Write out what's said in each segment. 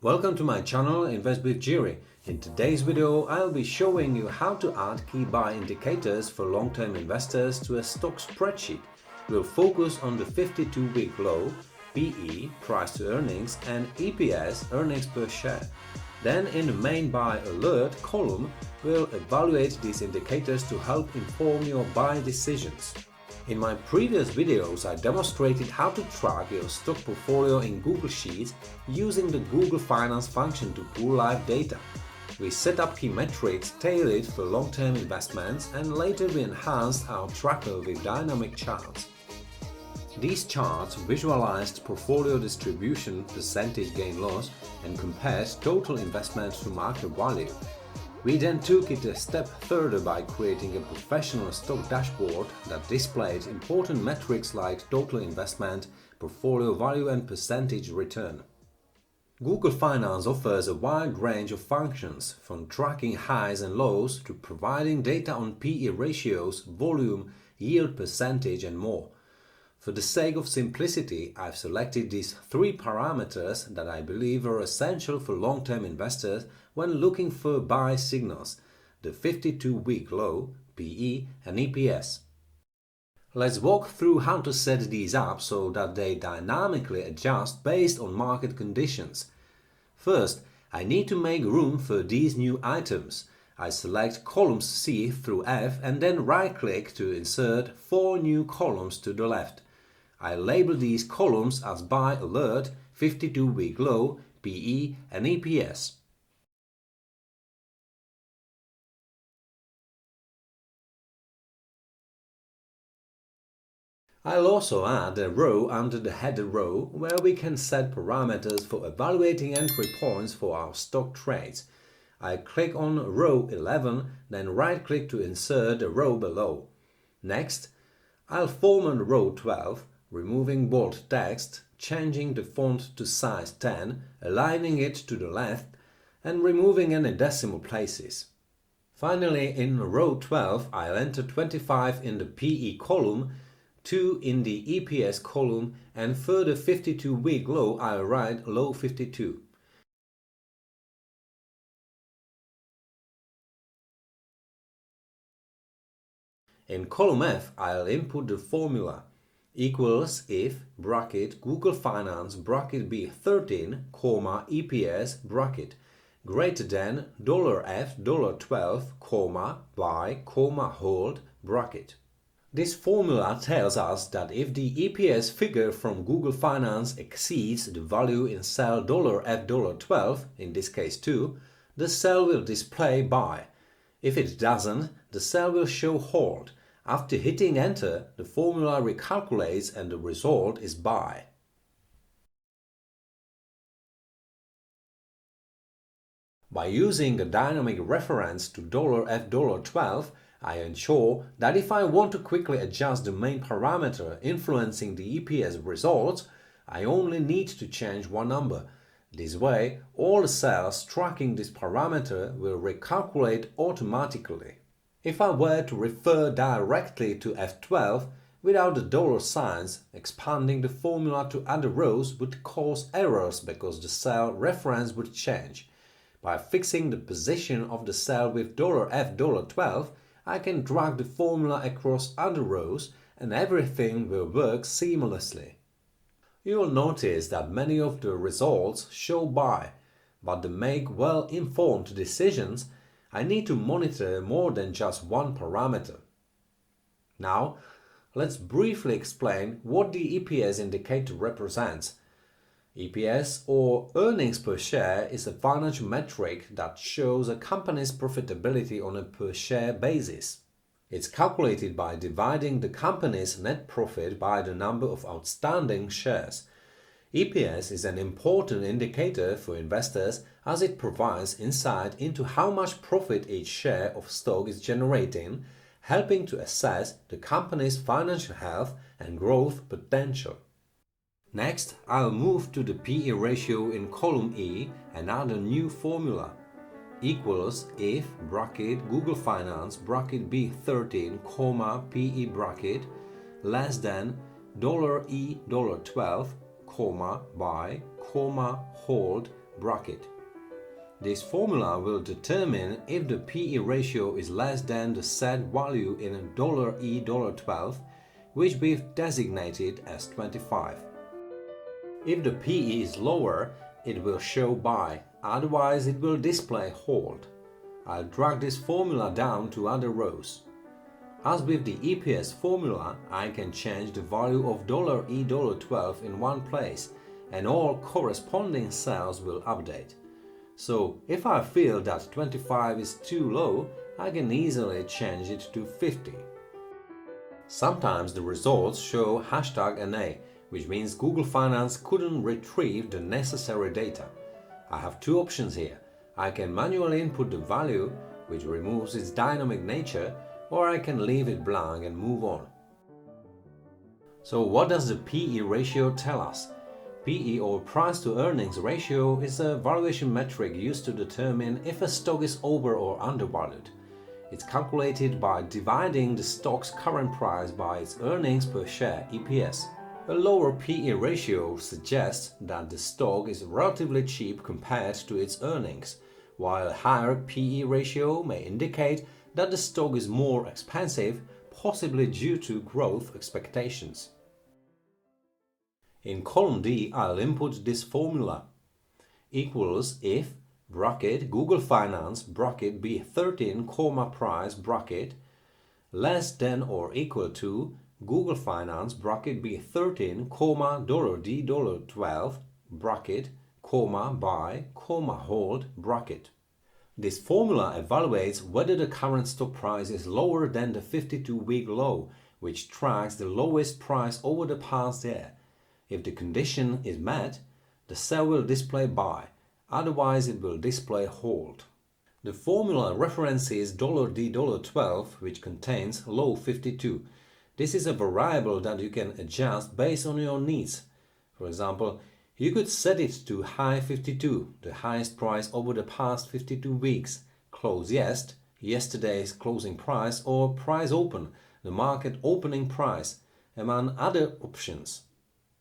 Welcome to my channel Invest with Jiri. In today's video I'll be showing you how to add key buy indicators for long-term investors to a stock spreadsheet. We'll focus on the 52-week low, PE, price to earnings, and EPS, earnings per share. Then in the main buy alert column we'll evaluate these indicators to help inform your buy decisions. In my previous videos I demonstrated how to track your stock portfolio in Google Sheets using the Google Finance function to pull live data. We set up key metrics tailored for long-term investments, and later we enhanced our tracker with dynamic charts. These charts visualized portfolio distribution, percentage gain-loss, and compared total investments to market value. We then took it a step further by creating a professional stock dashboard that displayed important metrics like total investment, portfolio value, and percentage return. Google Finance offers a wide range of functions, from tracking highs and lows to providing data on PE ratios, volume, yield percentage, and more. For the sake of simplicity, I've selected these three parameters that I believe are essential for long-term investors when looking for buy signals: the 52-week low, PE, and EPS. Let's walk through how to set these up so that they dynamically adjust based on market conditions. First, I need to make room for these new items. I select columns C through F and then right-click to insert 4 new columns to the left. I label these columns as Buy Alert, 52-week low, PE, and EPS. I'll also add a row under the header row where we can set parameters for evaluating entry points for our stock trades. I click on row 11, then right-click to insert a row below. Next, I'll format row 12, removing bold text, changing the font to size 10, aligning it to the left, and removing any decimal places. Finally, in row 12, I'll enter 25 in the PE column, 2 in the EPS column, and for the 52-week low I'll write low 52. In column F, I'll input the formula equals if bracket Google Finance bracket B13, EPS bracket greater than $F $12, buy, hold bracket. This formula tells us that if the EPS figure from Google Finance exceeds the value in cell $F $12, in this case 2, the cell will display buy. If it doesn't, the cell will show hold. After hitting enter, the formula recalculates and the result is buy. By using a dynamic reference to $F $12, I ensure that if I want to quickly adjust the main parameter influencing the EPS results, I only need to change one number. This way, all the cells tracking this parameter will recalculate automatically. If I were to refer directly to F12 without the dollar signs, expanding the formula to other rows would cause errors because the cell reference would change. By fixing the position of the cell with $F $12, I can drag the formula across other rows and everything will work seamlessly. You will notice that many of the results show buy, but to make well-informed decisions, I need to monitor more than just one parameter. Now, let's briefly explain what the EPS indicator represents. EPS, or earnings per share, is a financial metric that shows a company's profitability on a per-share basis. It's calculated by dividing the company's net profit by the number of outstanding shares. EPS is an important indicator for investors as it provides insight into how much profit each share of stock is generating, helping to assess the company's financial health and growth potential. Next, I'll move to the PE ratio in column E and add a new formula equals if bracket Google Finance bracket B13, PE bracket less than $E $12, buy, hold bracket. This formula will determine if the PE ratio is less than the set value in $E12, which we've designated as 25. If the PE is lower, it will show buy, otherwise it will display hold. I'll drag this formula down to other rows. As with the EPS formula, I can change the value of $E12 in one place and all corresponding cells will update. So if I feel that 25 is too low, I can easily change it to 50. Sometimes the results show #NA, which means Google Finance couldn't retrieve the necessary data. I have two options here. I can manually input the value, which removes its dynamic nature, or I can leave it blank and move on. So what does the PE ratio tell us? PE, or price to earnings ratio, is a valuation metric used to determine if a stock is over or undervalued. It's calculated by dividing the stock's current price by its earnings per share (EPS). A lower PE ratio suggests that the stock is relatively cheap compared to its earnings, while a higher PE ratio may indicate that the stock is more expensive, possibly due to growth expectations. In column D, I'll input this formula. Equals if bracket Google Finance bracket B13, price bracket less than or equal to Google Finance bracket B13, $D12 bracket, buy, hold bracket. This formula evaluates whether the current stock price is lower than the 52-week low, which tracks the lowest price over the past year. If the condition is met, the cell will display buy, otherwise it will display hold. The formula references $D12, which contains low 52. This is a variable that you can adjust based on your needs. For example, you could set it to high 52, the highest price over the past 52 weeks, close yesterday's closing price, or price open, the market opening price, among other options.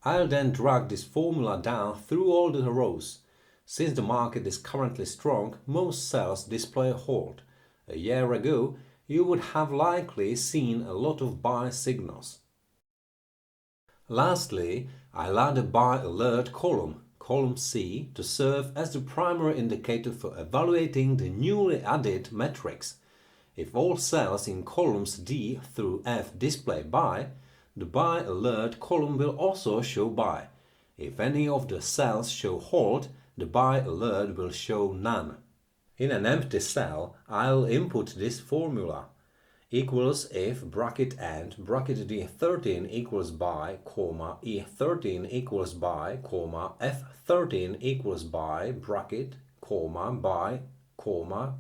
I'll then drag this formula down through all the rows. Since the market is currently strong, most cells display hold. A year ago, you would have likely seen a lot of buy signals. Lastly, I'll add a buy alert column, column C, to serve as the primary indicator for evaluating the newly added metrics. If all cells in columns D through F display buy, the buy alert column will also show buy. If any of the cells show hold, the buy alert will show none. In an empty cell, I'll input this formula. Equals if bracket and bracket D13 equals buy, E13 equals buy, F13 equals buy, bracket, buy,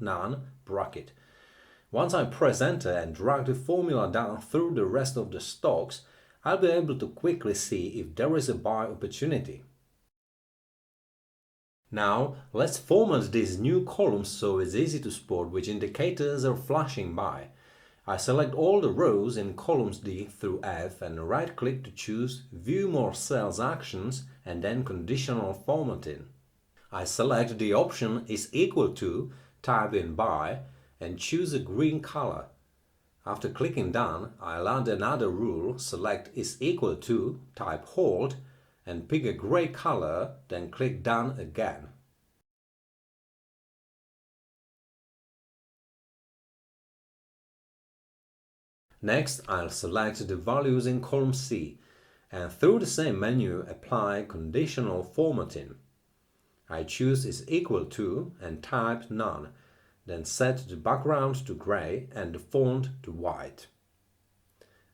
none, bracket. Once I press enter and drag the formula down through the rest of the stocks, I'll be able to quickly see if there is a buy opportunity. Now, let's format these new columns so it's easy to spot which indicators are flashing by. I select all the rows in columns D through F and right-click to choose View More Cells Actions and then Conditional Formatting. I select the option is equal to, type in buy, and choose a green color. After clicking done, I'll add another rule, select is equal to, type hold, and pick a gray color, then click done again. Next, I'll select the values in column C, and through the same menu apply conditional formatting. I choose is equal to and type none. Then set the background to gray and the font to white.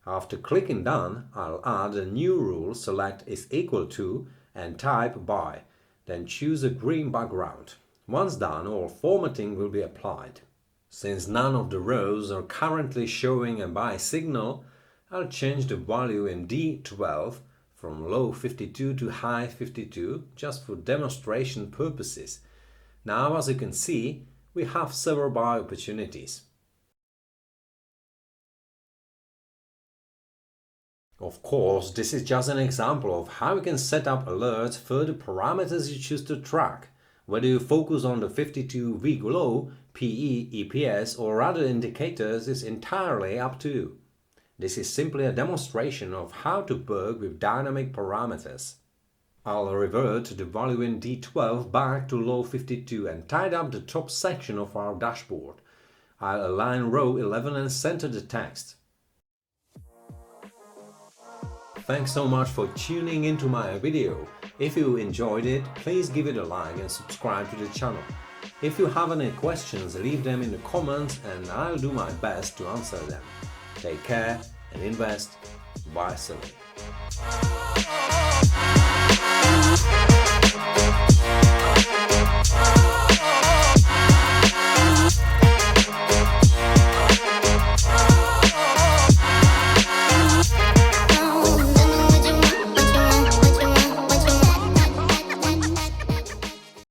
After clicking done, I'll add a new rule, select is equal to and type buy, then choose a green background. Once done, all formatting will be applied. Since none of the rows are currently showing a buy signal, I'll change the value in D12 from low 52 to high 52 just for demonstration purposes. Now, as you can see, we have several buy opportunities. Of course, this is just an example of how you can set up alerts for the parameters you choose to track. Whether you focus on the 52-week low, PE, EPS or other indicators is entirely up to you. This is simply a demonstration of how to work with dynamic parameters. I'll revert the value in D12 back to low 52 and tidy up the top section of our dashboard. I'll align row 11 and center the text. Thanks so much for tuning into my video. If you enjoyed it, please give it a like and subscribe to the channel. If you have any questions, leave them in the comments and I'll do my best to answer them. Take care and invest wisely.